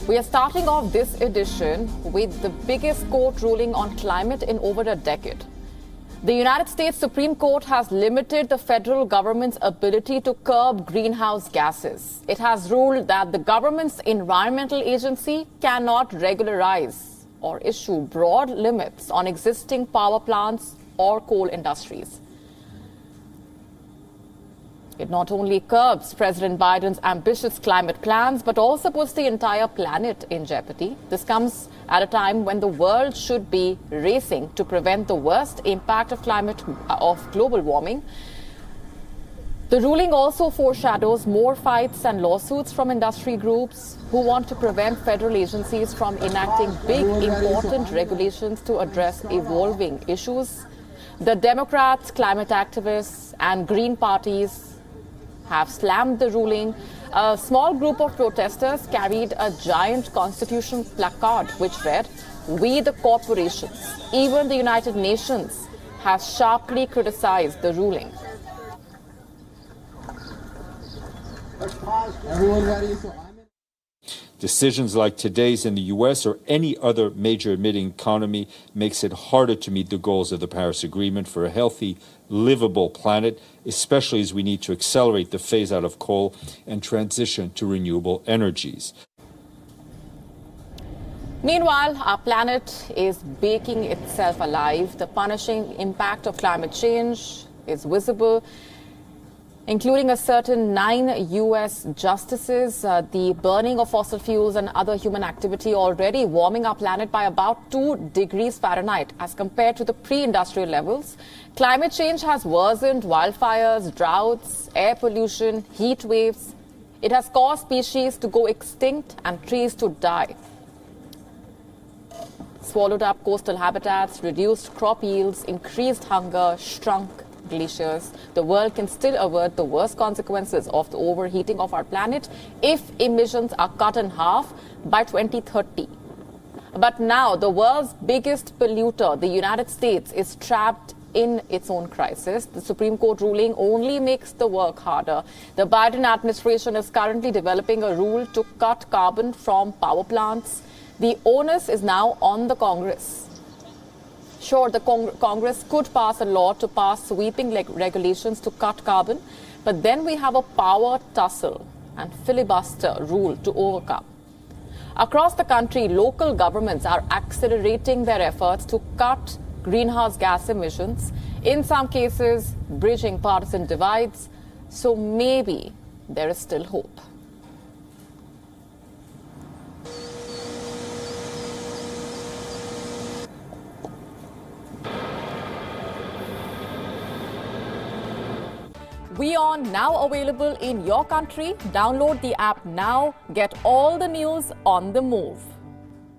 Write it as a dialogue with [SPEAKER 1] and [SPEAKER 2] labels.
[SPEAKER 1] We are starting off this edition with the biggest court ruling on climate in over a decade. The United States Supreme Court has limited the federal government's ability to curb greenhouse gases. It has ruled that the government's environmental agency cannot regularize or issue broad limits on existing power plants or coal industries. It not only curbs President Biden's ambitious climate plans, but also puts the entire planet in jeopardy. This comes at a time when the world should be racing to prevent the worst impact of global warming. The ruling also foreshadows more fights and lawsuits from industry groups who want to prevent federal agencies from enacting big, important regulations to address evolving issues. The Democrats, climate activists, and Green parties have slammed the ruling. A small group of protesters carried a giant constitution placard which read, "We the corporations." Even the United Nations has sharply criticized the ruling.
[SPEAKER 2] Everyone ready?
[SPEAKER 3] Decisions like today's in the U.S. or any other major emitting economy makes it harder to meet the goals of the Paris Agreement for a healthy, livable planet, especially as we need to accelerate the phase-out of coal and transition to renewable energies.
[SPEAKER 1] Meanwhile, our planet is baking itself alive. The punishing impact of climate change is visible, including a certain 9 U.S. justices. The burning of fossil fuels and other human activity already warming our planet by about 2 degrees Fahrenheit as compared to the pre-industrial levels. Climate change has worsened wildfires, droughts, air pollution, heat waves. It has caused species to go extinct and trees to die. Swallowed up coastal habitats, reduced crop yields, increased hunger, shrunk glaciers. The world can still avert the worst consequences of the overheating of our planet if emissions are cut in half by 2030. But now the world's biggest polluter, the United States, is trapped in its own crisis. The Supreme Court ruling only makes the work harder. The Biden administration is currently developing a rule to cut carbon from power plants. The onus is now on the Congress. Sure, the Congress could pass a law to pass sweeping regulations to cut carbon, but then we have a power tussle and filibuster rule to overcome. Across the country, local governments are accelerating their efforts to cut greenhouse gas emissions, in some cases bridging partisan divides, so maybe there is still hope. WION now available in your country. Download the app now. Get all the news on the move.